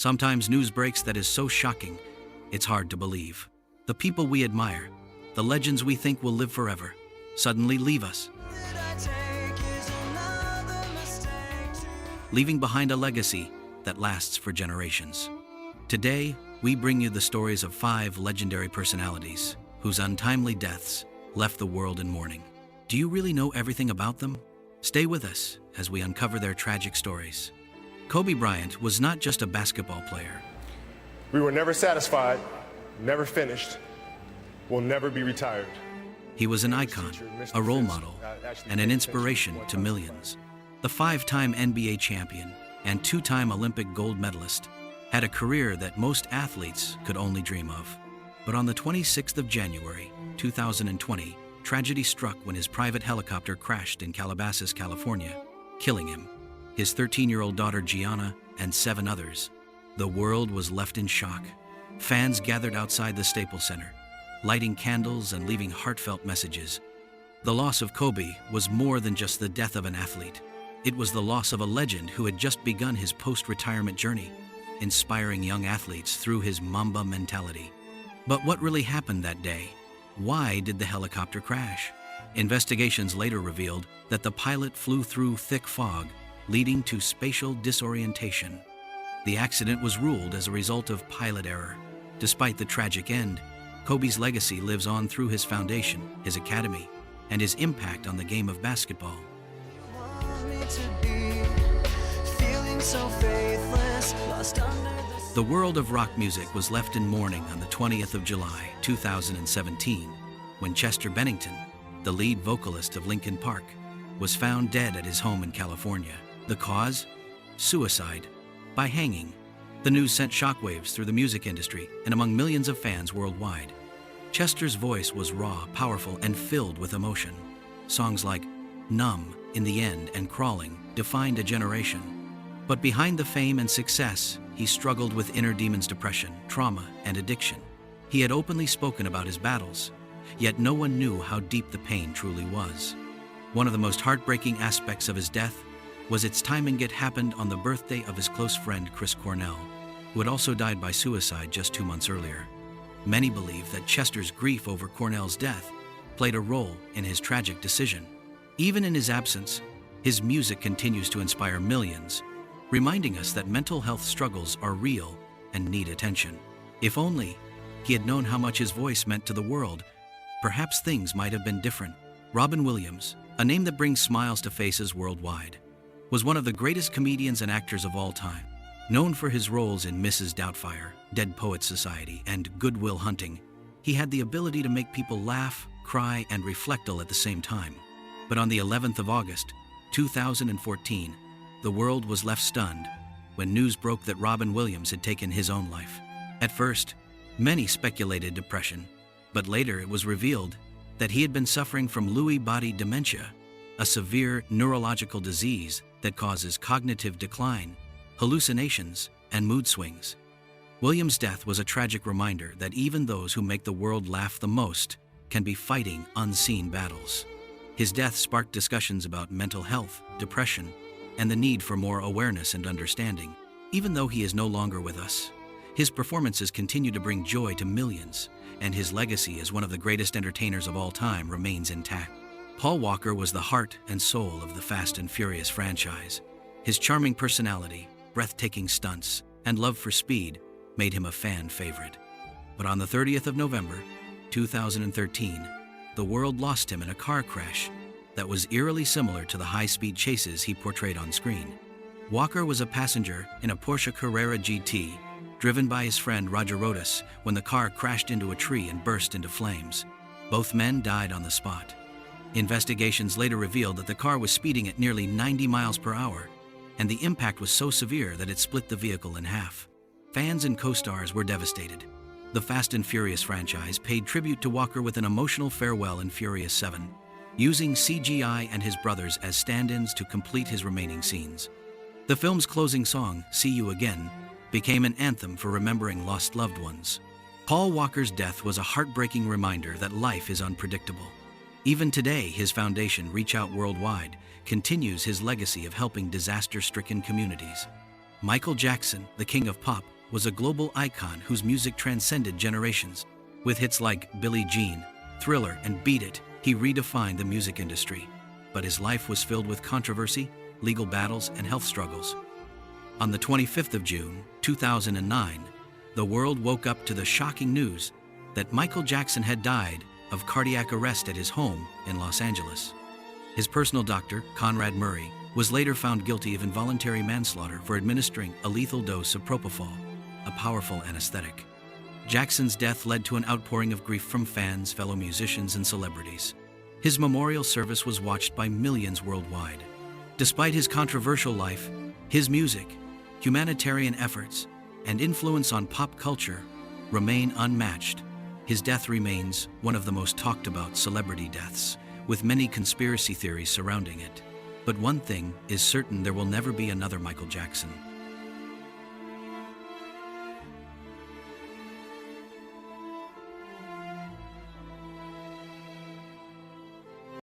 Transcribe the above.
Sometimes news breaks that is so shocking, it's hard to believe. The people we admire, the legends we think will live forever, suddenly leave us, leaving behind a legacy that lasts for generations. Today, we bring you the stories of 5 legendary personalities whose untimely deaths left the world in mourning. Do you really know everything about them? Stay with us as we uncover their tragic stories. Kobe Bryant was not just a basketball player. We were never satisfied, never finished, will never be retired. He was an icon, a role model, and an inspiration to millions. The 5-time NBA champion and 2-time Olympic gold medalist had a career that most athletes could only dream of. But on the 26th of January, 2020, tragedy struck when his private helicopter crashed in Calabasas, California, killing him, his 13-year-old daughter Gianna, and 7 others. The world was left in shock. Fans gathered outside the Staples Center, lighting candles and leaving heartfelt messages. The loss of Kobe was more than just the death of an athlete. It was the loss of a legend who had just begun his post-retirement journey, inspiring young athletes through his Mamba mentality. But what really happened that day? Why did the helicopter crash? Investigations later revealed that the pilot flew through thick fog, leading to spatial disorientation. The accident was ruled as a result of pilot error. Despite the tragic end, Kobe's legacy lives on through his foundation, his academy, and his impact on the game of basketball. The world of rock music was left in mourning on the 20th of July, 2017, when Chester Bennington, the lead vocalist of Linkin Park, was found dead at his home in California. The cause? Suicide by hanging. The news sent shockwaves through the music industry and among millions of fans worldwide. Chester's voice was raw, powerful, and filled with emotion. Songs like Numb, In the End, and Crawling defined a generation. But behind the fame and success, he struggled with inner demons, depression, trauma, and addiction. He had openly spoken about his battles, yet no one knew how deep the pain truly was. One of the most heartbreaking aspects of his death was its timing. It happened on the birthday of his close friend Chris Cornell, who had also died by suicide just 2 months earlier. Many believe that Chester's grief over Cornell's death played a role in his tragic decision. Even in his absence, his music continues to inspire millions, reminding us that mental health struggles are real and need attention. If only he had known how much his voice meant to the world, perhaps things might have been different. Robin Williams, a name that brings smiles to faces worldwide, was one of the greatest comedians and actors of all time. Known for his roles in Mrs. Doubtfire, Dead Poets Society, and Good Will Hunting, he had the ability to make people laugh, cry, and reflect all at the same time. But on the 11th of August, 2014, the world was left stunned when news broke that Robin Williams had taken his own life. At first, many speculated depression, but later it was revealed that he had been suffering from Lewy body dementia, a severe neurological disease that causes cognitive decline, hallucinations, and mood swings. Williams' death was a tragic reminder that even those who make the world laugh the most can be fighting unseen battles. His death sparked discussions about mental health, depression, and the need for more awareness and understanding. Even though he is no longer with us, his performances continue to bring joy to millions, and his legacy as one of the greatest entertainers of all time remains intact. Paul Walker was the heart and soul of the Fast and Furious franchise. His charming personality, breathtaking stunts, and love for speed made him a fan favorite. But on the 30th of November, 2013, the world lost him in a car crash that was eerily similar to the high-speed chases he portrayed on screen. Walker was a passenger in a Porsche Carrera GT, driven by his friend Roger Rodas, when the car crashed into a tree and burst into flames. Both men died on the spot. Investigations later revealed that the car was speeding at nearly 90 miles per hour, and the impact was so severe that it split the vehicle in half. Fans and co-stars were devastated. The Fast and Furious franchise paid tribute to Walker with an emotional farewell in Furious 7, using CGI and his brothers as stand-ins to complete his remaining scenes. The film's closing song, See You Again, became an anthem for remembering lost loved ones. Paul Walker's death was a heartbreaking reminder that life is unpredictable. Even today, his foundation, Reach Out Worldwide, continues his legacy of helping disaster-stricken communities. Michael Jackson, the king of pop, was a global icon whose music transcended generations. With hits like Billie Jean, Thriller, and Beat It, he redefined the music industry. But his life was filled with controversy, legal battles, and health struggles. On the 25th of June, 2009, the world woke up to the shocking news that Michael Jackson had died of cardiac arrest at his home in Los Angeles. His personal doctor, Conrad Murray, was later found guilty of involuntary manslaughter for administering a lethal dose of propofol, a powerful anesthetic. Jackson's death led to an outpouring of grief from fans, fellow musicians, and celebrities. His memorial service was watched by millions worldwide. Despite his controversial life, his music, humanitarian efforts, and influence on pop culture remain unmatched. His death remains one of the most talked about celebrity deaths, with many conspiracy theories surrounding it. But one thing is certain: there will never be another Michael Jackson.